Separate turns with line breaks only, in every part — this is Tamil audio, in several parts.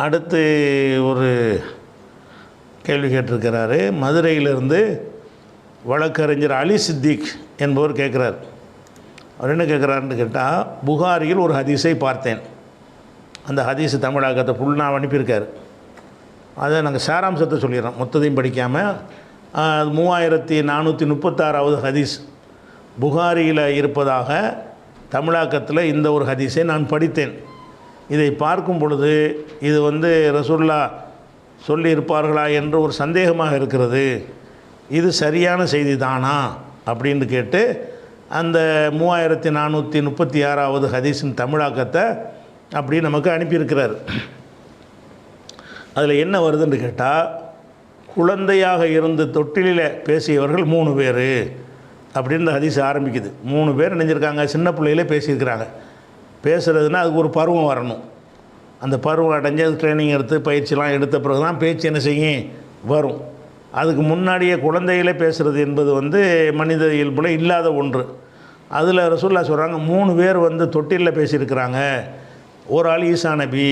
அடுத்து ஒரு கேள்வி கேட்டிருக்கிறாரு. மதுரையிலிருந்து வழக்கறிஞர் அலி சித்திக் என்பவர் கேட்குறார். அவர் என்ன கேட்குறாருன்னு கேட்டால், புகாரியில் ஒரு ஹதீஸை பார்த்தேன். அந்த ஹதீஸ் தமிழாக்கத்தை ஃபுல்லாக அனுப்பியிருக்கார். அதை நாங்கள் சாராம்சத்தை சொல்லிடுறோம், மொத்தத்தையும் படிக்காமல். 3436வது ஹதீஸ் புகாரியில் இருப்பதாக தமிழாக்கத்தில் இந்த ஒரு ஹதீஸை நான் படித்தேன். இதை பார்க்கும் பொழுது இது ரசூலுல்லா சொல்லியிருப்பார்களா என்று ஒரு சந்தேகமாக இருக்கிறது. இது சரியான செய்தி தானா அப்படின்னு கேட்டு அந்த 3436வது ஹதீஸின் தமிழாக்கத்தை அப்படி நமக்கு அனுப்பியிருக்கிறார். அதில் என்ன வருதுன்னு கேட்டால், குழந்தையாக இருந்து தொட்டிலில் பேசியவர்கள் 3 பேர் அப்படின்னு ஹதீஸ் ஆரம்பிக்குது. 3 பேர் நினைஞ்சிருக்காங்க, சின்ன பிள்ளையிலே பேசியிருக்கிறாங்க. பேசுகிறதுனா அதுக்கு ஒரு பருவம் வரணும். அந்த பருவம் அடைஞ்சு அது ட்ரைனிங் எடுத்து பயிற்சிலாம் எடுத்த பிறகு தான் பேச்சு என்ன செய்யும் வரும். அதுக்கு முன்னாடியே குழந்தைகளே பேசுகிறது என்பது மனித இயல்புல இல்லாத ஒன்று. அதில் ரசூலுல்லாஹ் சொல்கிறாங்க 3 பேர் தொட்டிலில் பேசியிருக்கிறாங்க. ஒரு ஆள் ஈசா நபி.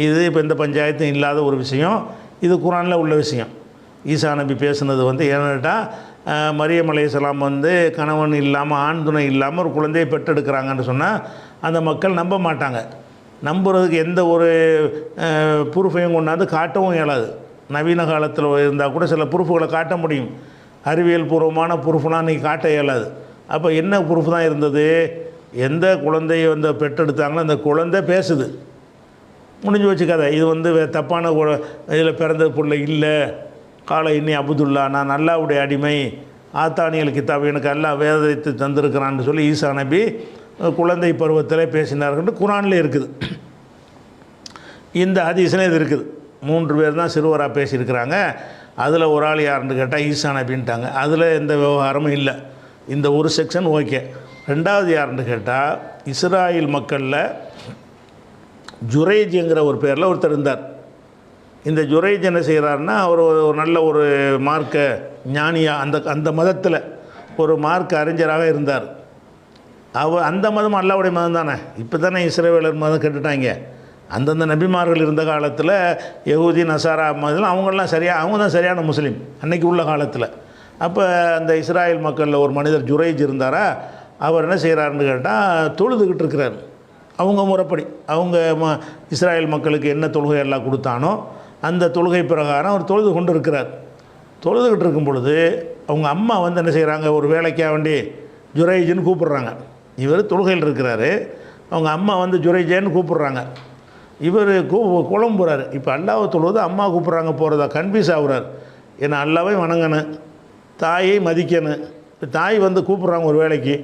இது இப்போ இந்த பஞ்சாயத்தும் இல்லாத ஒரு விஷயம், இது குர்ஆனில் உள்ள விஷயம். ஈசா நபி பேசுனது ஏன்னாட்டா, மரியம் அலைஹிஸ்ஸலாம் கணவன் இல்லாமல் ஆண் துணை இல்லாமல் ஒரு குழந்தையை பெற்றெடுக்கிறாங்கன்னு சொன்னால் அந்த மக்கள் நம்ப மாட்டாங்க. நம்புறதுக்கு எந்த ஒரு ப்ரூஃபையும் கொண்டாந்து காட்டவும் இயலாது. நவீன காலத்தில் இருந்தால் கூட சில ப்ரூஃபுகளை காட்ட முடியும், அறிவியல் பூர்வமான ப்ரூஃப்லாம் இன்றைக்கி காட்ட இயலாது. அப்போ என்ன ப்ரூஃப் தான் இருந்தது? எந்த குழந்தையை பெற்றெடுத்தாங்களோ அந்த குழந்தை பேசுது, முடிஞ்சு வச்சு கதை. இது தப்பான இதில் பிறந்த பிள்ளை இல்லை. காலை இன்னி அப்துல்லா, நான் அல்லாஹ்வுடைய அடிமை, ஆத்தானியல் கிதாப் எனக்கு அல்லாஹ் வேதத்தை தந்திருக்கிறான்னு சொல்லி ஈசா நபி குழந்தை பருவத்தில் பேசினார்கள் குர்ஆனில் இருக்குது. இந்த ஹதீஸில் இது இருக்குது. 3 பேர் தான் சிறுவராக பேசியிருக்கிறாங்க. அதில் ஒரு ஆள் யாருன்னு கேட்டால் ஈசா நபின்ட்டாங்க. அதில் எந்த விவகாரமும் இல்லை. இந்த ஒரு செக்ஷன் ஓகே. 2வது யாருன்னு கேட்டால், இஸ்ராயில் மக்களில் ஜுரைஜ்ங்கிற ஒரு பேரில் ஒருத்தர் இருந்தார். இந்த ஜுரைஜ் என்ன செய்கிறாருன்னா, அவர் ஒரு நல்ல ஒரு மார்க்க ஞானியாக அந்த மதத்தில் ஒரு மார்க்க அறிஞராக இருந்தார். அந்த மதம் அல்லாஹ்வுடைய மதம் தானே. இப்போ தானே இஸ்ரவேலர் மதம் கட்டுட்டாங்க. அந்தந்த நபிமார்கள் இருந்த காலத்தில் யஹூதி நசாரா மதம் அவங்களாம் அவங்க தான் சரியான முஸ்லீம் அன்றைக்கி உள்ள காலத்தில். அப்போ அந்த இஸ்ராயல் மக்களில் ஒரு மனிதர் ஜுரைஜ் இருந்தாரா, அவர் என்ன செய்கிறாருன்னு கேட்டால் தொழுதுகிட்டு இருக்கிறார். அவங்க முறைப்படி அவங்க இஸ்ராயல் மக்களுக்கு என்ன தொழுகை எல்லாம் கொடுத்தானோ அந்த தொழுகை பிரகாரம் அவர் தொழுது கொண்டு இருக்கிறார். தொழுதுகிட்டு இருக்கும் பொழுது அவங்க அம்மா என்ன செய்கிறாங்க, ஒரு வேலைக்காக வேண்டி ஜுரைஜின்னு கூப்பிட்றாங்க. இவர் தொழுகையில் இருக்கிறாரு, அவங்க அம்மா ஜுரைஜேன்னு கூப்பிட்றாங்க. இவர் குழம்புறார். இப்போ அல்லாவை தொழுவது அம்மா கூப்பிட்றாங்க போகிறதா கன்ஃபியூஸ் ஆகுறார். ஏன்னா அல்லாவை வணங்கணும், தாயை மதிக்கணும். தாய் கூப்பிட்றாங்க ஒரு வேலைக்கு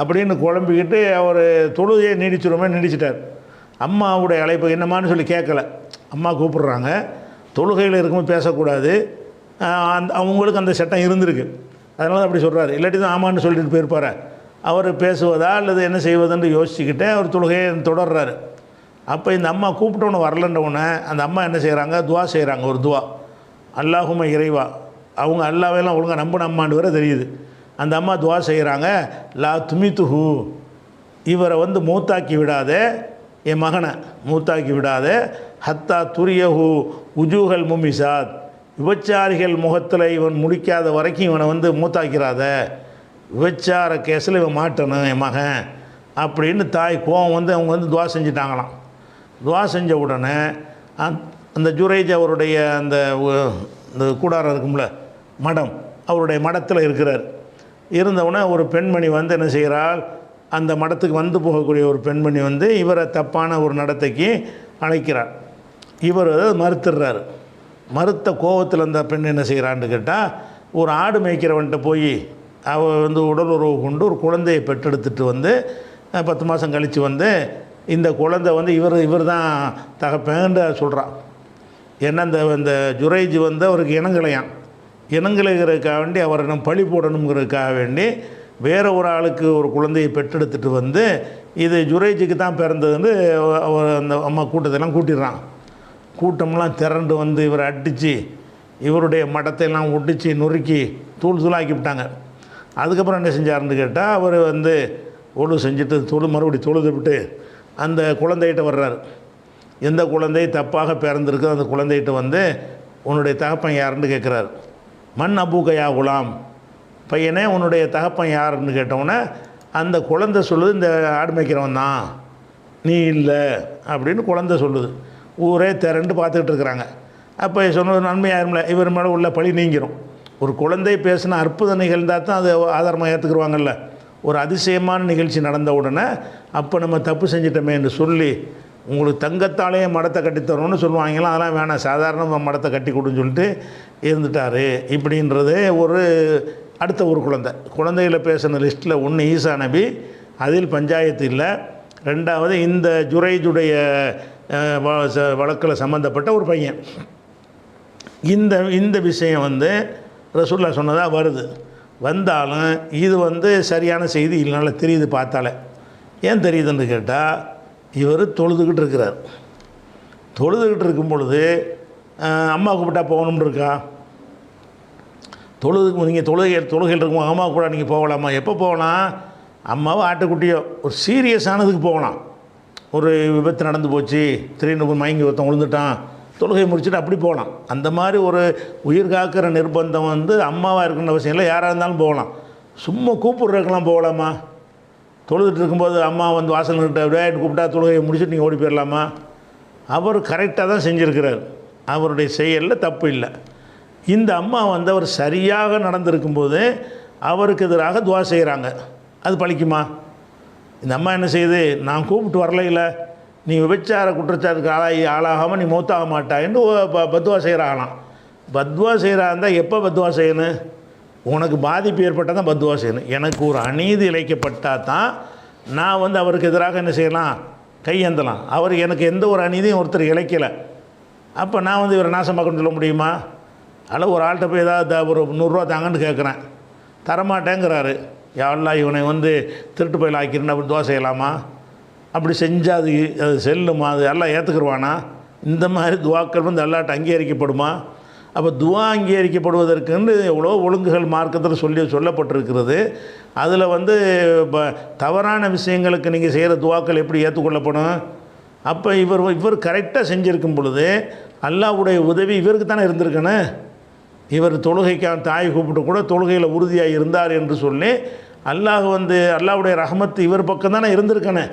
அப்படின்னு குழம்பிக்கிட்டு அவர் தொழுகையை நீடிச்சிட்டார். அம்மாவுடைய அழைப்பு என்னமான்னு சொல்லி கேட்கல. அம்மா கூப்பிட்றாங்க, தொழுகையில் இருக்கும்போது பேசக்கூடாது, அவங்களுக்கு அந்த சட்டம் இருந்திருக்கு, அதனால தான் அப்படி சொல்கிறார். இல்லாட்டி தான் ஆமான்னு சொல்லிட்டு போயிருப்பார். அவர் பேசுவதா அல்லது என்ன செய்வதுன்னு யோசிச்சுக்கிட்டே அவர் தொழுகையை தொடர்றாரு. அப்போ இந்த அம்மா கூப்பிட்டோன்னு வரலன்றவுடனே அந்த அம்மா என்ன செய்கிறாங்க, துவா செய்கிறாங்க. ஒரு துவா, அல்லாஹும்ம இறைவா. அவங்க அல்லாவையெல்லாம் ஒழுங்காக நம்பினம்மான்னு வர தெரியுது. அந்த அம்மா துவா செய்கிறாங்க, லா துமித்துஹு, இவரை மூத்தாக்கி விடாதே, என் மகனை மூத்தாக்கி விடாதே, ஹத்தா துரியஹு உஜூஹல் முமிசாத், விபச்சாரிகள் முகத்தில் இவன் முடிக்காத வரைக்கும் இவனை மூத்தாக்கிறாத, விபச்சார கேஸில் இவன் மாட்டணும் என் மகன் அப்படின்னு தாய் கோவம் அவங்க துவா செஞ்சிட்டாங்களாம். துவா செஞ்ச உடனே அந்த ஜுரைஜ் அவருடைய அந்த கூடாரம் இருக்கும்ல மடம், அவருடைய மடத்தில் இருக்கிறார். இருந்தவுடனே ஒரு பெண்மணி என்ன செய்கிறாள், அந்த மடத்துக்கு போகக்கூடிய ஒரு பெண்மணி இவரை தப்பான ஒரு நடத்தைக்கு அழைக்கிறார். இவர் மறுத்துடுறார். மறுத்த கோபத்தில் அந்த பெண் என்ன செய்கிறான்னு கேட்டால், ஒரு ஆடு மேய்க்கிறவன்ட்ட போய் அவள் உடல் உறவு கொண்டு ஒரு குழந்தையை பெற்றெடுத்துட்டு 10 மாதம் கழித்து இந்த குழந்தை இவர் தான் தகப்பேன்னு சொல்கிறான். ஏன்னா இந்த ஜுரைஜ் அவருக்கு இனங்கலையான், இனங்கலைகிறதுக்காக வேண்டி அவரை நம்ம பழி போடணுங்கிறதுக்காக வேண்டி வேறு ஒரு ஆளுக்கு ஒரு குழந்தையை பெற்றெடுத்துட்டு இது ஜுரைஜுக்கு தான் பிறந்ததுன்னு அவர் அந்த அம்மா கூட்டத்தெல்லாம் கூட்டிடுறான். கூட்டம்லாம் திரண்டு இவரை அடித்து இவருடைய மடத்தையெல்லாம் ஒட்டிச்சு நொறுக்கி தூள் தூளாக்கி விட்டாங்க. அதுக்கப்புறம் என்ன செஞ்சாருன்னு கேட்டால், அவர் ஒழு செஞ்சுட்டு மறுபடியும் தொழுது விட்டு அந்த குழந்தைகிட்ட வர்றார். எந்த குழந்தை தப்பாக பிறந்திருக்கு அந்த குழந்தைகிட்ட வந்து உன்னுடைய தகப்பன் யாருன்னு கேட்குறாரு. மண் அபூகையா குலாம், பையனே உன்னுடைய தகப்பன் யாருன்னு கேட்டவுடனே அந்த குழந்தை சொல்லுது, இந்த ஆடு மேய்க்கிறவன் தான், நீ இல்லை அப்படின்னு குழந்தை சொல்லுது. ஊரே திரண்டு பார்த்துக்கிட்டு இருக்கிறாங்க. அப்போ சொன்ன நன்மையாயிரும்ல, இவர் மேலே உள்ள பழி நீங்கிரும். ஒரு குழந்தை பேசின அற்புத நிகழ்ந்தால் தான் அது ஆதாரமாக ஏற்றுக்குருவாங்கல்ல. ஒரு அதிசயமான நிகழ்ச்சி நடந்த உடனே அப்போ நம்ம தப்பு செஞ்சிட்டோமே என்று சொல்லி, உங்களுக்கு தங்கத்தாலேயே மடத்தை கட்டித்தரோன்னு சொல்லுவாங்களாம். அதெல்லாம் வேணாம், சாதாரண மடத்தை கட்டி கொடுன்னு சொல்லிட்டு இருந்துட்டார். இப்படின்றது ஒரு அடுத்த ஒரு குழந்தைகளை பேசின லிஸ்ட்டில் ஒன்று ஈசா நபி, அதில் பஞ்சாயத்து இல்லை. ரெண்டாவது இந்த ஜுரைஜுடைய வழக்கில் சம்மந்தப்பட்ட ஒரு பையன். இந்த விஷயம் வந்து ரசூலுல்லாஹ் சொன்னதாக வருது. வந்தாலும் இது வந்து சரியான செய்தி இல்லைனால தெரியுது பார்த்தாலே. ஏன் தெரியுதுன்னு கேட்டால், இவர் தொழுதுகிட்டு இருக்கிறார். தொழுதுகிட்டு இருக்கும் பொழுது அம்மா கூப்பிட்டா போகணும்னு இருக்கா? நீங்கள் தொழுகையில் இருக்கும் அம்மா கூட நீங்கள் போகலாமா? எப்போ போகலாம்? அம்மாவோ ஆட்டுக்குட்டியோ ஒரு சீரியஸானதுக்கு போகலாம். ஒரு விபத்து நடந்து போச்சு, திடீர்னு மயங்கி ஒருத்தன் விழுந்துட்டான், தொழுகை முடிச்சுட்டு அப்படி போகலாம். அந்த மாதிரி ஒரு உயிர் காக்கிற நிர்பந்தம் வந்து அம்மாவாக இருக்குன்ற அவசியம் இல்லை, யாராக இருந்தாலும் போகலாம். சும்மா கூப்பிட்றதுக்கெல்லாம் போகலாமா? தொழுதுட்டு இருக்கும்போது அம்மா வந்து வாசல்கிட்ட அப்படியே கூப்பிட்டா தொழுகையை முடிச்சுட்டு நீங்கள் ஓடி போயிடலாமா? அவர் கரெக்டாக தான் செஞ்சுருக்கிறார், அவருடைய செயலில் தப்பு இல்லை. இந்த அம்மா வந்து அவர் சரியாக நடந்திருக்கும்போது அவருக்கு எதிராக துவா செய்கிறாங்க, அது பழிக்குமா? இந்த அம்மா என்ன செய்யுது, நான் கூப்பிட்டு வரலையில, நீ விபச்சார குற்றச்சாட்டுக்கு ஆளாகாமல் நீ மௌத்தாக மாட்டான்னு பத்வா செய்கிறாங்களாம். பத்வா செய்கிறா இருந்தால் எப்போ பத்வா செய்யணும்? உனக்கு பாதிப்பு ஏற்பட்டால் தான் பத்வா செய்யணும். எனக்கு ஒரு அநீதி இழைக்கப்பட்டால் தான் நான் வந்து அவருக்கு எதிராக என்ன செய்யலாம், கையேந்தலாம். அவர் எனக்கு எந்த ஒரு அநீதியும் ஒருத்தர் இழைக்கலை, அப்போ நான் வந்து இவரை நாசமாக்கணும்னு சொல்ல முடியுமா? அதில் ஒரு ஆள்கிட்ட போய் ஏதாவது ஒரு 100 ரூபா தாங்கன்னு கேட்குறேன், தரமாட்டேங்கிறாரு. யாரெல்லாம் இவனை வந்து திருட்டு பயில ஆக்கிருந்தா அப்படி துவா செய்யலாமா? அப்படி செஞ்சால் அது செல்லுமா? அது எல்லாம் ஏற்றுக்குருவானா? இந்த மாதிரி துவாக்கள் வந்து எல்லாட்ட அங்கீகரிக்கப்படுமா? அப்போ துவா அங்கீகரிக்கப்படுவதற்குன்னு எவ்வளோ ஒழுங்குகள் மார்க்கத்தில் சொல்லப்பட்டிருக்கிறது. அதில் வந்து தவறான விஷயங்களுக்கு நீங்கள் செய்கிற துவாக்கள் எப்படி ஏற்றுக்கொள்ளப்படும்? அப்போ இவர் கரெக்டாக செஞ்சுருக்கும் பொழுது அல்லாஹ்வுடைய உதவி இவருக்கு தானே இருந்திருக்கணும். இவர் தொழுகைக்கான தாய் கூப்பிட்டு கூட தொழுகையில் உறுதியாக இருந்தார் என்று சொல்லி அல்லாஹ்வுடைய ரஹமத்து இவர் பக்கம் தானே இருந்திருக்கணும்.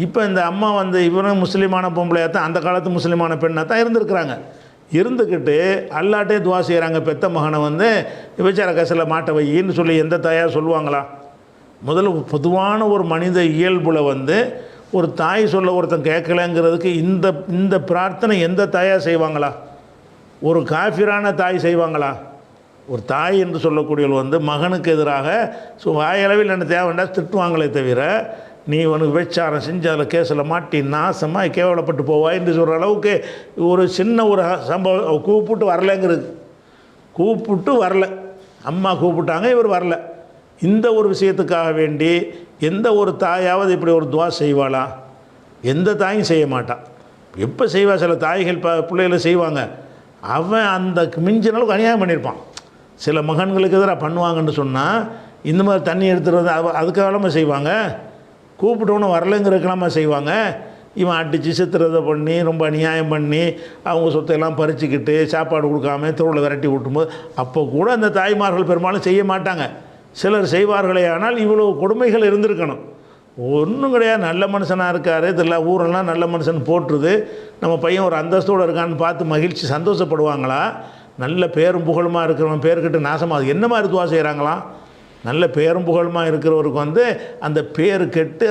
இப்போ இந்த அம்மா வந்து இவரும் முஸ்லீமான பொம்பளையாக தான், அந்த காலத்து முஸ்லீமான பெண்ணாக தான் இருந்திருக்கிறாங்க. இருந்துக்கிட்டு அல்லாட்டே துவா செய்கிறாங்க, பெத்த மகனை வந்து விபச்சார கசில் மாட்ட வையின்னு சொல்லி எந்த தாயாக சொல்லுவாங்களா? முதல்ல பொதுவான ஒரு மனித இயல்புல வந்து ஒரு தாய் சொல்ல ஒருத்தன் கேட்கலங்கிறதுக்கு இந்த பிரார்த்தனை எந்த தாயாக செய்வாங்களா? ஒரு காஃபிரான தாய் செய்வாங்களா? ஒரு தாய் என்று சொல்லக்கூடியவள் வந்து மகனுக்கு எதிராக வாயளவில் என்ன தேவைண்டா திட்டுவாங்களே தவிர, நீ உனக்கு விபச்சாரம் செஞ்சு அதில் கேஸில் மாட்டி நாசமாக கேவலப்பட்டு போவாய் என்று சொல்கிற அளவுக்கு ஒரு சின்ன ஒரு சம்பவம் கூப்பிட்டு வரலைங்கிறது. கூப்பிட்டு வரல, அம்மா கூப்பிட்டாங்க, இவர் வரல. இந்த ஒரு விஷயத்துக்காக வேண்டி எந்த ஒரு தாயாவது இப்படி ஒரு துவா செய்வாளா? எந்த தாயும் செய்ய மாட்டான். எப்போ செய்வா? சில தாய்கள் பிள்ளைகளை செய்வாங்க, அவன் அந்த மிஞ்சின அளவுக்கு அநியாயம் பண்ணியிருப்பான். சில மகன்களுக்கு எதிராக பண்ணுவாங்கன்னு சொன்னால் இந்த மாதிரி தண்ணி எடுத்துகிட்டு வந்து அதுக்காகலாமா செய்வாங்க? கூப்பிட்டோன்னு வரலைங்கிறதுக்கெல்லாமா செய்வாங்க? இவன் அடித்து சித்திரதை பண்ணி ரொம்ப அநியாயம் பண்ணி அவங்க சொத்தையெல்லாம் பறிச்சுக்கிட்டு சாப்பாடு கொடுக்காம தெருவில் விரட்டி விட்டும்போது அப்போ கூட அந்த தாய்மார்கள் பெரும்பாலும் செய்ய மாட்டாங்க. சிலர் செய்வார்களே, ஆனால் இவ்வளோ கொடுமைகள் இருந்திருக்கணும். ஒன்றும் கிடையாது, நல்ல மனுஷனாக இருக்கார், இதெல்லாம் ஊரெல்லாம் நல்ல மனுஷன் போட்டுருது, நம்ம பையன் ஒரு அந்தஸ்தோடு இருக்கான்னு பார்த்து மகிழ்ச்சி சந்தோஷப்படுவாங்களா? நல்ல பேரும் புகழுமா இருக்கிறவன் பேர்கிட்ட நாசமாக அது என்ன மாதிரி துவா செய்கிறாங்களாம்? நல்ல பேரும் புகழுமா இருக்கிறவருக்கு வந்து அந்த பேர் கெட்டு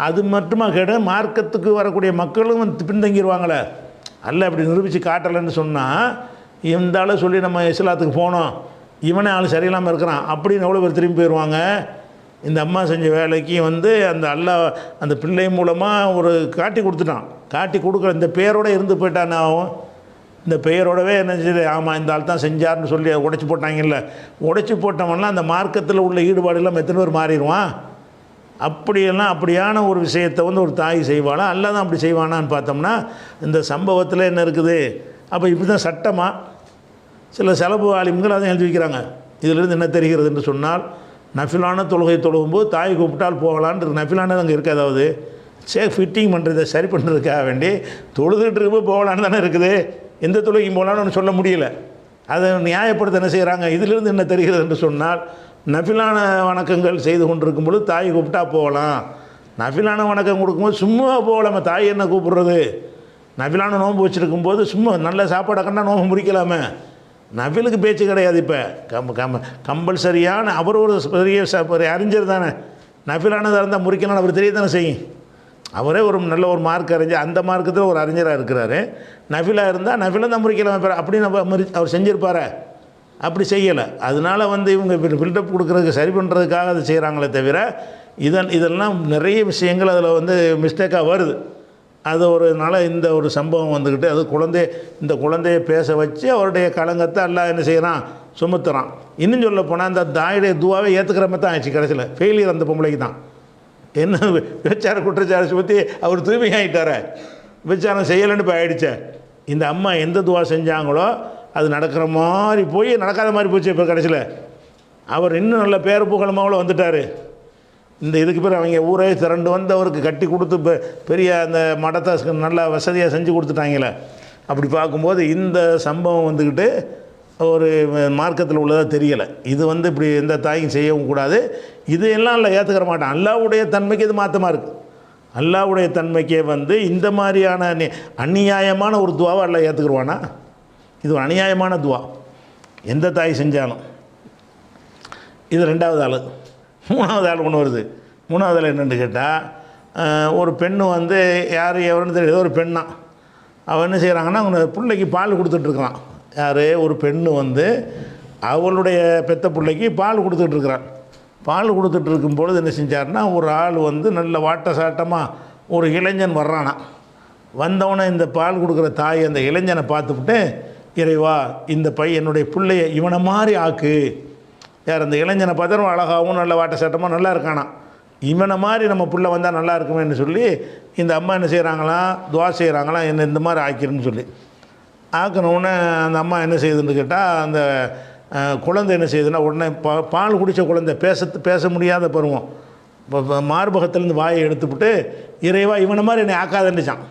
அது மட்டுமா கேட்டு மார்க்கத்துக்கு வரக்கூடிய மக்களும் பின்தங்கிடுவாங்களே. அல்ல அப்படி நிரூபித்து காட்டலைன்னு சொன்னால் இந்த ஆளை சொல்லி நம்ம இஸ்லாத்துக்கு போனோம், இவனே ஆள் சரியில்லாமல் இருக்கிறான் அப்படின்னு எவ்வளோ பேர் திரும்பி போயிடுவாங்க. இந்த அம்மா செஞ்ச வேலைக்கு வந்து அந்த பிள்ளை மூலமாக ஒரு காட்டி கொடுத்துட்டான். காட்டி கொடுக்குற இந்த பேரோடு இருந்து போயிட்டான். ஆகும் இந்த பெயரோடவே என்ன செய்யுது, ஆமாம் இந்த ஆள் தான் செஞ்சார்னு சொல்லி உடைச்சி போட்டாங்கல்ல. உடைச்சி போட்டவன்லாம் அந்த மார்க்கத்தில் உள்ள ஈடுபாடெல்லாம் எத்தனை பேர் மாறிடுவான்? அப்படியான ஒரு விஷயத்தை வந்து ஒரு தாய் செய்வானா? அல்ல தான் அப்படி செய்வானான்னு பார்த்தோம்னா இந்த சம்பவத்தில் என்ன இருக்குது? அப்போ இப்படி தான் சட்டமாக சில செலவு ஆலிம்கள் அதை எழுதி வைக்கிறாங்க. இதிலிருந்து என்ன தெரிகிறது என்று சொன்னால், நஃபிலான தொழுகை தொழுகும்போது தாய் கூப்பிட்டால் போகலான்னு நஃபிலானது அங்கே இருக்க, அதாவது ஃபிட்டிங் பண்ணுறதை சரி பண்ணுறதுக்காக வேண்டி தொழுதுகிட்டு இருக்கும்போது போகலான்னு தானே இருக்குது, எந்த தொழுகையும் போகலான்னு ஒன்று சொல்ல முடியல. அதை நியாயப்படுத்த என்ன செய்கிறாங்க, இதிலிருந்து என்ன தெரிகிறது என்று சொன்னால், நஃபிலான வணக்கங்கள் செய்து கொண்டிருக்கும் பொழுது தாய் கூப்பிட்டா போகலாம். நஃபிலான வணக்கம் கொடுக்கும்போது சும்மா போகலாமா, தாய் என்ன கூப்பிட்றது? நஃபிலான நோன்பு வச்சுருக்கும்போது சும்மா நல்ல சாப்பாடை கண்டா நோன்பு முடிக்கலாமே. நஃபிலுக்கு பேச்சு கிடையாது. இப்போ கம்பல்சரியான அவர் ஒரு பெரிய அறிஞர் தானே, நஃபிலானதாக இருந்தால் முறிக்கலான்னு அவர் தெரிய தானே செய்யும். அவரே ஒரு நல்ல ஒரு மார்க் அறிஞர், அந்த மார்க்கத்தில் ஒரு அறிஞராக இருக்கிறாரு. நஃபிலாக இருந்தால் நஃபிலாக தான் முறிக்கலாம் அப்படின்னு அவர் செஞ்சுருப்பார். அப்படி செய்யலை. அதனால் இவங்க பில்டப் கொடுக்குறதுக்கு சரி பண்ணுறதுக்காக அதை செய்கிறாங்களே தவிர, இதெல்லாம் நிறைய விஷயங்கள் அதில் மிஸ்டேக்காக வருது. அது ஒரு நாள் இந்த ஒரு சம்பவம் வந்துக்கிட்டு, அது இந்த குழந்தையை பேச வச்சு அவருடைய களங்கத்தை எல்லாம் என்ன செய்கிறான், சுமத்துறான். இன்னும் சொல்ல போனால் அந்த தாயுடைய துவாவை ஏற்றுக்கிற மாதிரி தான் ஆயிடுச்சு. கடைசியில் ஃபெயிலியர் அந்த பொம்பளைக்கு தான். என்ன விபச்சார குற்றச்சாட்டு சுற்றி அவர் தூய்மையாகிட்டார, விபச்சாரம் செய்யலைன்னு இப்போ ஆயிடுச்சே. இந்த அம்மா எந்த துவா செஞ்சாங்களோ அது நடக்கிற மாதிரி போய் நடக்காத மாதிரி போச்சு. இப்போ கடைசியில் அவர் இன்னும் நல்ல பேர் புகழமாவில் வந்துட்டார். இந்த இதுக்கு பேர் அவங்க ஊரே திரண்டு அவருக்கு கட்டி கொடுத்து பெரிய அந்த மடத்தை நல்லா வசதியாக செஞ்சு கொடுத்துட்டாங்களே. அப்படி பார்க்கும்போது இந்த சம்பவம் வந்துக்கிட்டு ஒரு மார்க்கத்தில் உள்ளதாக தெரியலை. இது இப்படி எந்த தாயும் செய்யவும் கூடாது. இது எல்லாம் இல்லை, ஏற்றுக்கிற மாட்டான். அல்லாஹ்வுடைய தன்மைக்கு இது மாற்றமாக இருக்குது. அல்லாஹ்வுடைய தன்மைக்கே இந்த மாதிரியான அநியாயமான ஒரு துவாவை அல்லாஹ் ஏற்றுக்குருவானா? இது ஒரு அநியாயமான துவா, எந்த தாய் செஞ்சாலும். இது ரெண்டாவது ஆள். மூணாவது ஆள் ஒன்று வருது. மூணாவது ஆள் என்னென்னு கேட்டால், ஒரு பெண்ணு யார் எவருன்னு தெரியாது, ஒரு பெண்ணா. அவள் என்ன செய்கிறாங்கன்னா, அவங்க பிள்ளைக்கு பால் கொடுத்துட்ருக்குறான். யார்? ஒரு பெண்ணு அவளுடைய பெத்த பிள்ளைக்கு பால் கொடுத்துட்ருக்குறான். பால் கொடுத்துட்டு இருக்கும்பொழுது என்ன செஞ்சார்னா, ஒரு ஆள் நல்ல வாட்ட சாட்டமாக ஒரு இளைஞன் வர்றானா. வந்தவொடனே இந்த பால் கொடுக்குற தாய் அந்த இளைஞனை பார்த்துக்கிட்டு, இறைவா இந்த என்னுடைய பிள்ளைய இவனை மாதிரி ஆக்கு. யார்? அந்த இளைஞனை பார்த்தா அழகாகவும் நல்ல வாட்ட சாட்டமாக நல்லா இருக்கானா. இவனை மாதிரி நம்ம பிள்ளை வந்தால் நல்லா இருக்குமேன்னு சொல்லி இந்த அம்மா என்ன செய்கிறாங்களாம், துவா செய்கிறாங்களாம், என்ன இந்த மாதிரி ஆக்கிருன்னு சொல்லி. ஆக்கினவுடனே அந்த அம்மா என்ன செய்யுதுன்னு கேட்டால், அந்த குழந்தை என்ன செய்யுதுன்னா, உடனே பால் குடித்த குழந்தை பேச முடியாத பருவம், மார்பகத்திலேருந்து வாயை எடுத்துவிட்டு, இறைவா இவனை மாதிரி என்னை ஆக்காதன்னுச்சான்.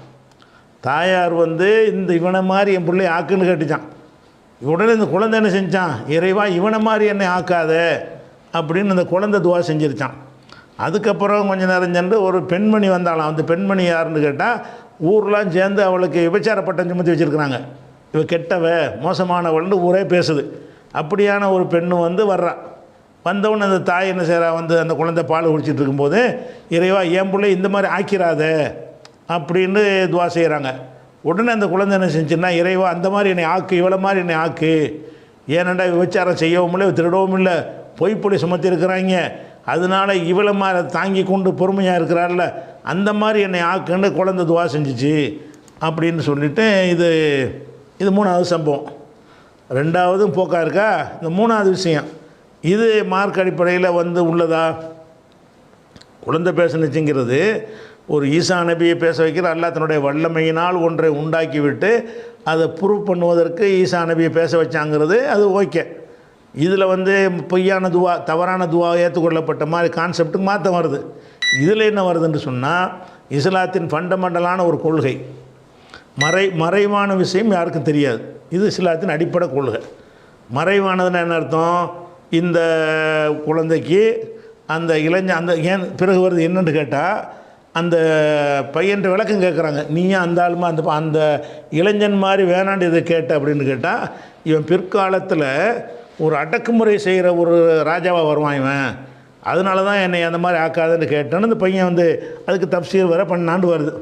தாயார் இந்த இவனை மாதிரி என் பிள்ளையை ஆக்குன்னு கேட்டுச்சான். உடனே இந்த குழந்தை என்ன செஞ்சான், இறைவா இவனை மாதிரி என்னை ஆக்காத அப்படின்னு அந்த குழந்தை துவா செஞ்சிருச்சான். அதுக்கப்புறம் கொஞ்சம் நேரம் சென்று ஒரு பெண்மணி வந்தாலாம். அந்த பெண்மணி யாருன்னு கேட்டால், ஊர்லாம் சேர்ந்து அவளுக்கு விபச்சார பட்டம் சுமத்தி வச்சுருக்குறாங்க. இவ கெட்டவ மோசமானவள்னு ஊரே பேசுது. அப்படியான ஒரு பெண்ணு வர்றா. வந்தவுடனே அந்த தாய் என்ன செய்கிறா, அந்த குழந்தை பால் குடிச்சிட்டு இருக்கும்போது, இறைவா என் பிள்ளை இந்த மாதிரி ஆக்கிறாத அப்படின்னு துவா செய்கிறாங்க. உடனே அந்த குழந்தை என்ன செஞ்சுன்னா, இறைவா அந்த மாதிரி என்னை ஆக்கு, இவ்வளோ மாதிரி என்னை ஆக்கு. ஏனண்டா விபச்சாரம் செய்யவும் இல்லை, திருடவும் இல்லை, பொய்ப்பொழி சுமத்தி இருக்கிறாங்க. அதனால் இவ்வளோ மாதிரி தாங்கி கொண்டு பொறுமையாக இருக்கிறார்ல, அந்த மாதிரி என்னை ஆக்குன்னு குழந்தை துவா செஞ்சிச்சு அப்படின்னு சொல்லிவிட்டு, இது மூணாவது சம்பவம். ரெண்டாவதும் போக்கா இருக்கா. இந்த மூணாவது விஷயம் இது மார்க் அடிப்படையில் உள்ளதா? குழந்தை பேசுனுச்சுங்கிறது ஒரு ஈசா நபியை பேச வைக்கிற அல்லாஹ் தன்னுடைய வல்லமையினால் ஒன்றை உண்டாக்கிவிட்டு அதை ப்ரூவ் பண்ணுவதற்கு ஈசா நபியை பேச வச்சாங்கிறது அது ஓகே. இதில் பொய்யான துவா, தவறான துவா ஏற்றுக்கொள்ளப்பட்ட மாதிரி கான்செப்ட்டுக்கு மாற்றம் வருது. இதில் என்ன வருதுன்னு சொன்னால், இஸ்லாத்தின் ஃபண்டமெண்டலான ஒரு கொள்கை, மறைவான விஷயம் யாருக்கும் தெரியாது. இது இஸ்லாத்தின் அடிப்படை கொள்கை. மறைவானதுன்னு என்ன அர்த்தம்? இந்த குழந்தைக்கு அந்த இளைஞன் ஏன் பிறகு வருது என்னன்னு கேட்டால், அந்த பையன்ட்டு விளக்கம் கேட்குறாங்க. நீயும் அந்த ஆளுமா அந்த இளைஞன் மாதிரி வேணாண்டு இதை கேட்ட அப்படின்னு கேட்டால், இவன் பிற்காலத்தில் ஒரு அடக்குமுறை செய்கிற ஒரு ராஜாவாக வருவான் இவன், அதனால தான் என்னை அந்த மாதிரி ஆக்காதுன்னு கேட்டேன்னு இந்த பையன் அதுக்கு தப்சீர் வர பண்ணாண்டு வருது.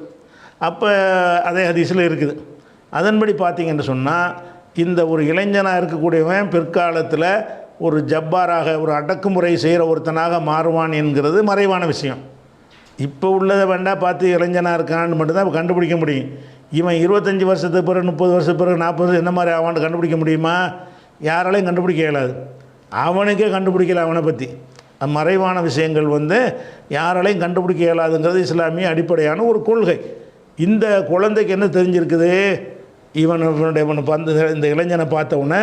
அப்போ அதே ஹதீஸில் இருக்குது. அதன்படி பார்த்திங்கன்னு சொன்னால், இந்த ஒரு இளைஞனாக இருக்கக்கூடியவன் பிற்காலத்தில் ஒரு ஜப்பாராக, ஒரு அடக்குமுறை செய்கிற ஒருத்தனாக மாறுவான் என்கிறது மறைவான விஷயம். இப்போ உள்ளதை வேண்டாம் பார்த்து இளைஞனாக இருக்கான்னு மட்டும்தான் கண்டுபிடிக்க முடியும். இவன் 25 வருஷத்துக்கு பிறகு, 30 வருஷத்துக்கு பிறகு, 40 என்ன மாதிரி ஆவான்னு கண்டுபிடிக்க முடியுமா? யாராலையும் கண்டுபிடிக்க இயலாது. அவனுக்கே கண்டுபிடிக்கல அவனை பற்றி. மறைவான விஷயங்கள் யாராலையும் கண்டுபிடிக்க இயலாதுங்கிறது இஸ்லாமிய அடிப்படையான ஒரு கொள்கை. இந்த குழந்தைக்கு என்ன தெரிஞ்சிருக்குது? இவனுடைய இந்த இளைஞனை பார்த்தவுடனே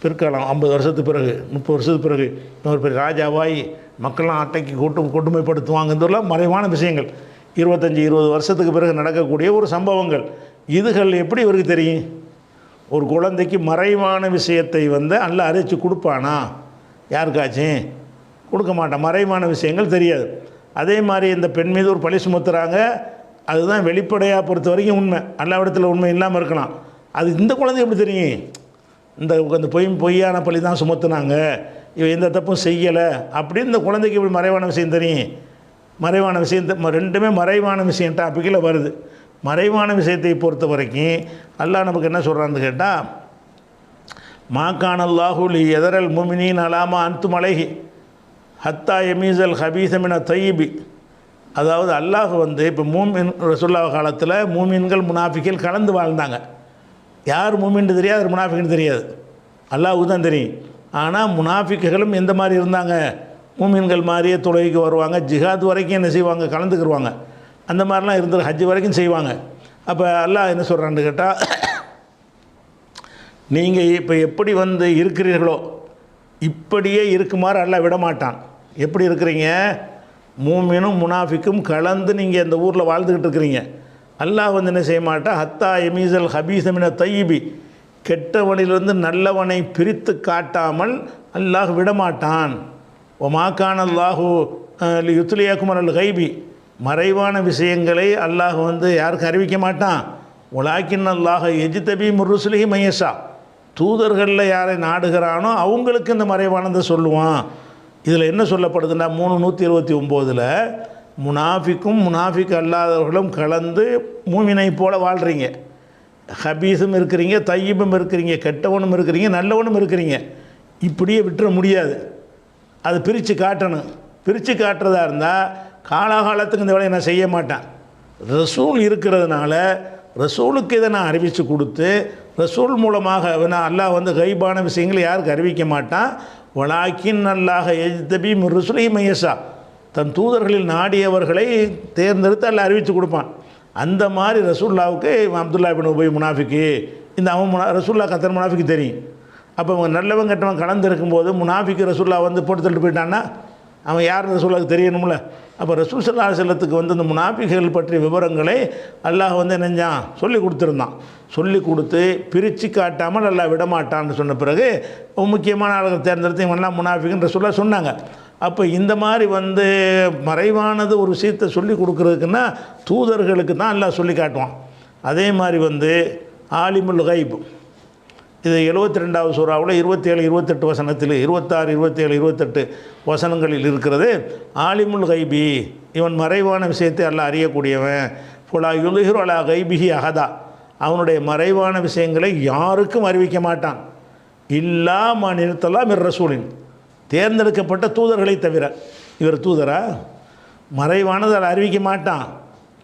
பிற்காலம் 50 வருஷத்துக்கு பிறகு, 30 வருஷத்துக்கு பிறகு இன்னொரு பெரிய ராஜாவாய் மக்கள்லாம் அட்டைக்கு கொடுமைப்படுத்துவாங்கன்றதுலாம் மறைவான விஷயங்கள். 25-20 வருஷத்துக்கு பிறகு நடக்கக்கூடிய ஒரு சம்பவங்கள். இதுகள் எப்படி இவருக்கு தெரியும்? ஒரு குழந்தைக்கு மறைவான விஷயத்தை அல்லாஹ் அறிவிச்சு கொடுப்பானா? யாருக்காச்சும் கொடுக்க மாட்டான். மறைவான விஷயங்கள் தெரியாது. அதே மாதிரி இந்த பெண் மீது ஒரு பழி சுமத்துறாங்க, அதுதான் வெளிப்படையாக பொறுத்த வரைக்கும் உண்மை. அல்லாவிடத்தில் உண்மை இல்லாமல் இருக்கலாம். அது இந்த குழந்தை எப்படி தெரியும்? இந்த பொய்யான பழி தான் சுமத்துனாங்க, இவன் எந்த தப்பும் செய்யலை அப்படின்னு இந்த குழந்தைக்கு இப்படி மறைவான விஷயம் தெரியும்? மறைவான விஷயம் ரெண்டுமே மறைவான விஷயம் டாப்பிக்கில் வருது. மறைவான விஷயத்தை பொறுத்த வரைக்கும் அல்லாஹ் நமக்கு என்ன சொல்கிறான்னு கேட்டால், மாக்கானல்லாஹு லி எதரல் முமினின் அலாமா அன்து மலைஹி ஹத்தா எமீசல் ஹபீசமின தையிபி. அதாவது அல்லாஹ் இப்போ மூமின் ரசூல்லா காலத்தில் மூமின்கள் முனாஃபிக்கள் கலந்து வாழ்ந்தாங்க. யார் மூமின்னு தெரியாது, யார் முனாஃபிக்னு தெரியாது, அல்லாஹ்வுக்கு தான் தெரியும். ஆனால் முனாஃபிக்குகளும் எந்த மாதிரி இருந்தாங்க? மூமின்கள் மாதிரியே தொழுகைக்கு வருவாங்க, ஜிஹாத் வரைக்கும் என்ன செய்வாங்க? கலந்துக்கிடுவாங்க. அந்த மாதிரிலாம் இருந்தது, ஹஜ் வரைக்கும் செய்வாங்க. அப்போ அல்லாஹ் என்ன சொல்கிறான்னு கேட்டால், நீங்கள் இப்போ எப்படி இருக்கிறீர்களோ இப்படியே இருக்குமாறு அல்லாஹ் விடமாட்டான். எப்படி இருக்கிறீங்க? மூமினும் முனாஃபிக்கும் கலந்து நீங்கள் இந்த ஊரில் வாழ்ந்துக்கிட்டு இருக்கிறீங்க. அல்லாஹ் என்ன செய்ய மாட்டான்? ஹத்தா எமீசல் ஹபீசமின தையிபி, கெட்டவனிலிருந்து நல்லவனை பிரித்து காட்டாமல் அல்லாஹ் விடமாட்டான். ஒமாக்கான் அல்லாஹூ யுத்லியாக்குமர் அல் கைபி, மறைவான விஷயங்களை அல்லாஹ் யாருக்கு அறிவிக்க மாட்டான். உலாக்கின் அல்லாஹ் எஜிதபி முருசுலிஹி மையஷா, தூதர்களில் யாரை நாடுகிறானோ அவங்களுக்கு இந்த மறைவானதை சொல்லுவான். இதில் என்ன சொல்லப்படுதுன்னா 329 முனாஃபிக்கும் முனாஃபிக் அல்லாதவர்களும் கலந்து மூமினை போல வாழ்கிறீங்க. ஹபீஸும் இருக்கிறீங்க, தையிபும் இருக்கிறீங்க, கெட்டவனும் இருக்கிறீங்க, நல்லவனும் இருக்கிறீங்க. இப்படியே விட்டுற முடியாது. அது பிரித்து காட்டணும். பிரித்து காட்டுறதா இருந்தால் காலாகாலத்துக்கு இந்த வேலையை நான் செய்ய மாட்டேன். ரசூல் இருக்கிறதுனால ரசூலுக்கு இதை நான் அறிவித்து கொடுத்து, ரசூல் மூலமாக அல்லாஹ் கைபான விஷயங்களை யாருக்கு அறிவிக்க மாட்டான். வலாக்கின் அல்லாஹ் எஜ்தபி முருசுலி மையசா, தன் தூதர்களில் நாடியவர்களை தேர்ந்தெடுத்து அல்லாஹ் அறிவித்து கொடுப்பான். அந்த மாதிரி ரசூல்லாவுக்கு அப்துல்லா பின் உபை முனாஃபிக்கு, இந்த அவன் ரசூல்லா கத்தர் முனாஃபிக்கு தெரியும். அப்போ அவங்க நல்லவன் கெட்டவன் கலந்து இருக்கும்போது முனாஃபிக்கு ரசூல்லா போட்டு தள்ளிட்டு போயிட்டான்னா அவன் யார் ரசூல்லாவுக்கு தெரியணும்ல. அப்போ ரசூல் ஸல்லல்லாஹு அலைஹி வஸல்லத்துக்கு இந்த முனாஃபிக்குகள் பற்றிய விவரங்களை அல்லாஹ் என்னஞ்சான் சொல்லி கொடுத்துருந்தான். சொல்லி கொடுத்து பிரித்து காட்டாமல் அல்லாஹ் விடமாட்டான்னு சொன்ன பிறகு முக்கியமான ஆளுகள் தேர்ந்தெடுத்து இவங்கெல்லாம் முனாஃபிக்குன்னு ரசூல்லா சொன்னாங்க. அப்போ இந்த மாதிரி மறைவானது ஒரு விஷயத்தை சொல்லி கொடுக்குறதுக்குன்னா தூதர்களுக்கு தான் அல்லாஹ் சொல்லி காட்டுவான். அதே மாதிரி ஆலிமுல் கைப், இது 72வது சூறாவில் 27-28 வசனத்தில் 26, 27, 28 வசனங்களில் இருக்கிறது. ஆலிமுல் கைபி, இவன் மறைவான விஷயத்தை அல்லாஹ் அறியக்கூடியவன். ஃபுலா யுல்ஹிரு அலா கைபிஹி அஹதா, அவனுடைய மறைவான விஷயங்களை யாருக்கும் அறிவிக்க மாட்டான். இல்லா மாநிலத்தல்லா மிர் ரசூலின், தேர்ந்தெடுக்கப்பட்ட தூதர்களை தவிர. இவர் தூதரா? மறைவானது அதை அறிவிக்க மாட்டான்.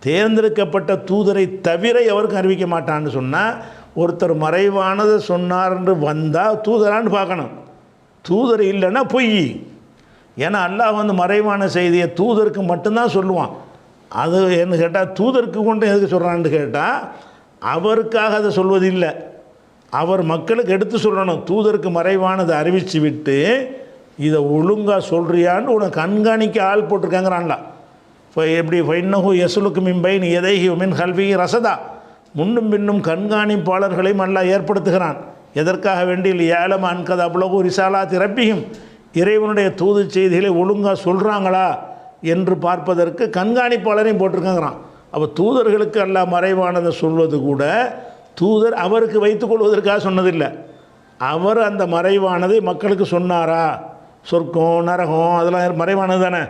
தேர்ந்தெடுக்கப்பட்ட தூதரை தவிர எவருக்கும் அறிவிக்க மாட்டான்னு சொன்னால், ஒருத்தர் மறைவானதை சொன்னார்ன்று வந்தால் தூதரான்னு பார்க்கணும். தூதர் இல்லைன்னா பொய். ஏன்னா அல்லாஹ் மறைவான செய்தியை தூதருக்கு மட்டும்தான் சொல்லுவான். அது என்ன கேட்டால், தூதருக்கு கொண்டு எதுக்கு சொல்கிறான்னு கேட்டால், அவருக்காக அதை சொல்வது இல்லை, அவர் மக்களுக்கு எடுத்து சொல்லணும். தூதருக்கு மறைவானதை அறிவித்து விட்டு இதை ஒழுங்காக சொல்கிறியான்னு உனக்கு கண்காணிக்க ஆள் போட்டிருக்காங்கிறான்ல. இப்போ எப்படி ஃபைன்னஹு யஸ்லுக்கு மின்பைன் எதைஹி மின் ஹல்ஃபி ரசதா, முன்னும் பின்னும் கண்காணிப்பாளர்களையும் அல்லாஹ் ஏற்படுத்துகிறான். எதற்காக வேண்டி ஏலம் அன்கது அவ்வளவு ரிசாலா திரப்பியும், இறைவனுடைய தூது செய்திகளை ஒழுங்காக சொல்கிறாங்களா என்று பார்ப்பதற்கு கண்காணிப்பாளரையும் போட்டிருக்காங்கிறான். அப்போ தூதர்களுக்கு அல்லாஹ் மறைவானதை சொல்வது கூட தூதர் அவருக்கு வைத்துக்கொள்வதற்காக சொன்னதில்லை. அவர் அந்த மறைவானதை மக்களுக்கு சொன்னாரா? சொர்க்கம் நரகம் அதெல்லாம் மறைவானது தானே,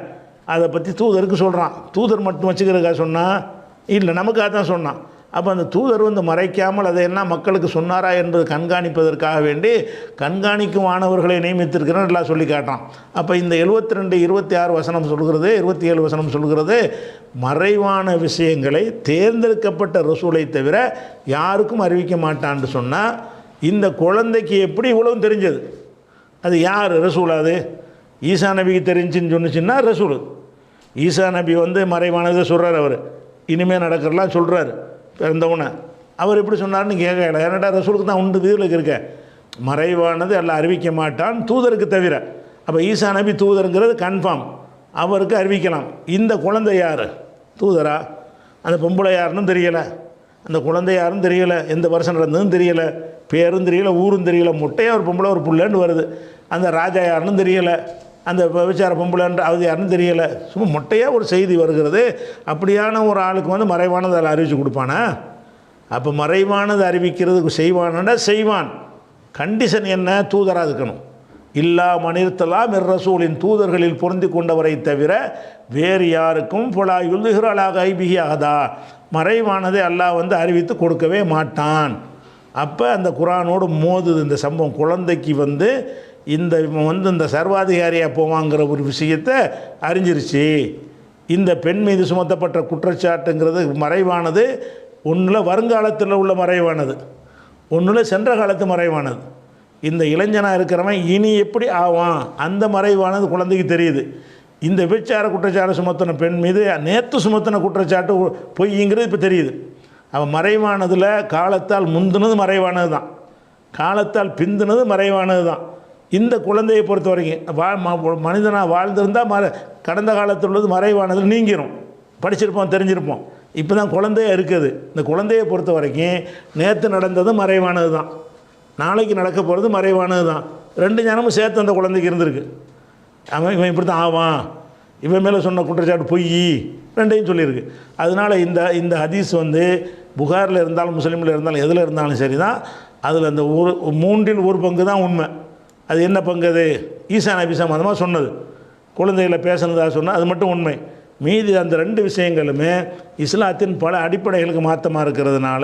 அதை பற்றி தூதருக்கு சொல்கிறான். தூதர் மட்டும் வச்சுக்கிறதுக்காக சொன்னால் இல்லை, நமக்காக தான் சொன்னான். அப்போ அந்த தூதர் மறைக்காமல் அதையெல்லாம் மக்களுக்கு சொன்னாரா என்பது கண்காணிப்பதற்காக வேண்டி கண்காணிக்கும் மாணவர்களை நியமித்திருக்கிறேன் எல்லாம் சொல்லி காட்டான். அப்போ இந்த 72, 26 வசனம் சொல்கிறது, 27 வசனம் சொல்கிறது, மறைவான விஷயங்களை தேர்ந்தெடுக்கப்பட்ட ரசூலை தவிர யாருக்கும் அறிவிக்க மாட்டான்னு சொன்னால், இந்த குழந்தைக்கு எப்படி இவ்வளவு தெரிஞ்சது? அது யார் ரசூல்? அது ஈசா நபிக்கு தெரிஞ்சுன்னு சொன்னிச்சுன்னா ரசூல். ஈசா நபி மறைவானதை சொல்கிறார். அவர் இனிமேல் நடக்கிறலாம் சொல்கிறார் பிறந்தவனை. அவர் எப்படி சொன்னார்னு கேட்கல. ஏன்னாடா ரசூலுக்கு தான் உண்டு வீதில் இருக்க, மறைவானது எல்லாம் அறிவிக்க மாட்டான் தூதருக்கு தவிர. அப்போ ஈசா நபி தூதருங்கிறது கன்ஃபார்ம், அவருக்கு அறிவிக்கலாம். இந்த குழந்தை யார்? தூதரா? அந்த பொம்பளை யாருன்னு தெரியலை, அந்த குழந்தை யாருன்னு தெரியலை, எந்த வருஷம் நடந்ததுன்னு தெரியலை, பேரும் தெரியலை, ஊரும் தெரியலை, முட்டையாக ஒரு பொம்பளை ஒரு புள்ளன்னு வருது. அந்த ராஜா யாருன்னு தெரியலை, அந்த விபச்சார பொம்பளைன்ற அது யாருன்னு தெரியலை, சும்மா முட்டையாக ஒரு செய்தி வருகிறது. அப்படியான ஒரு ஆளுக்கு வந்து மறைவானது அதில் அறிவித்து கொடுப்பானா? அப்போ மறைவானது அறிவிக்கிறதுக்கு செய்வானா? செய்வான். கண்டிஷன் என்ன? தூதராக இருக்கணும். இல்லா மனிதலாம் ரசூலின் தூதர்களில் பொருந்தி கொண்டவரை தவிர வேறு யாருக்கும் புலாயுல் திஹ்ராலாக ஐபிஹி அகதா மறைவானதை அல்லாஹ் வந்து அறிவித்து கொடுக்கவே மாட்டான். அப்போ அந்த குரானோடு மோதுது இந்த சம்பவம். குழந்தைக்கு வந்து இந்த சர்வாதிகாரியாக போவாங்கிற ஒரு விஷயத்தை அறிஞ்சிருச்சு. இந்த பெண் மீது சுமத்தப்பட்ட குற்றச்சாட்டுங்கிறது மறைவானது. ஒன்றில் வருங்காலத்தில் உள்ள மறைவானது, ஒன்றில் சென்ற காலத்து மறைவானது. இந்த இளைஞனாக இருக்கிறவன் இனி எப்படி ஆவான் அந்த மறைவானது குழந்தைக்கு தெரியுது. இந்த விபச்சார குற்றச்சாட்டு சுமத்தின பெண் மீது நேற்று சுமத்தின குற்றச்சாட்டு பொய்ங்கிறது இப்போ தெரியுது. அவன் மறைவானதில் காலத்தால் முந்தினது மறைவானது தான், காலத்தால் பிந்தினது மறைவானது தான். இந்த குழந்தையை பொறுத்த வரைக்கும் மனிதனாக வாழ்ந்திருந்தால் கடந்த காலத்தில் உள்ளது மறைவானதில் நீங்கிரும். படிச்சிருப்போம், தெரிஞ்சிருப்போம். இப்போ தான் குழந்தையே இருக்குது. இந்த குழந்தையை பொறுத்த வரைக்கும் நேற்று நடந்தது மறைவானது தான், நாளைக்கு நடக்க போகிறது மறைவானது தான். ரெண்டு ஞானமும் சேர்த்து அந்த குழந்தைக்கு இருந்திருக்கு. இவன் இப்படி தான் ஆவான், இவன் மேலே சொன்ன குற்றச்சாட்டு பொய், ரெண்டையும் சொல்லியிருக்கு. அதனால் இந்த ஹதீஸ் வந்து புகாரில் இருந்தாலும் முஸ்லீமில் இருந்தாலும் எதில் இருந்தாலும் சரி தான். அதில் அந்த மூன்றில் ஒரு பங்கு தான் உண்மை. அது என்ன பங்கு? அது ஈசா நபி சம்பந்தமாக சொன்னது, குழந்தைகளை பேசுனதாக சொன்னால் அது மட்டும் உண்மை. மீதி அந்த ரெண்டு விஷயங்களுமே இஸ்லாத்தின் பல அடிப்படைகளுக்கு மாற்றமாக இருக்கிறதுனால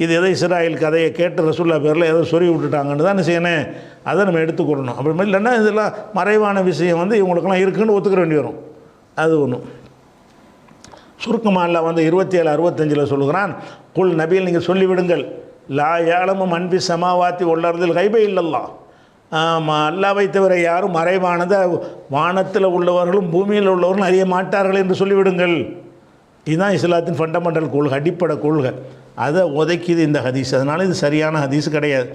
இது எதோ இஸ்ராயல் கதையை கேட்டு ரசூல்லா பேரில் ஏதோ சொறி விட்டுட்டாங்கன்னு தான் என்ன செய்யணும், அதை நம்ம எடுத்துக்கொள்ளணும். அப்படி இல்லைன்னா இதெல்லாம் மறைவான விஷயம் வந்து இவங்களுக்கெல்லாம் இருக்குன்னு ஒத்துக்கிற வேண்டி வரும். அது ஒன்றும் சுருக்கமாக இல்லை வந்து 27:65 சொல்லுகிறான், குல் நபியில் நீங்கள் சொல்லிவிடுங்கள், லா யாலமும் அன்பி சமாவாத்தி உள்ளறதில் கைபே இல்லல்லா, அல்லாவை தவிர யாரும் மறைவானதை வானத்தில் உள்ளவர்களும் பூமியில் உள்ளவர்களும் அறிய மாட்டார்கள் என்று சொல்லிவிடுங்கள். இதுதான் இஸ்லாத்தின் ஃபண்டமெண்டல் கொள்கை, அடிப்படை கொள்கை. அதை உதைக்கிது இந்த ஹதீஸ். அதனால் இது சரியான ஹதீஸ் கிடையாது.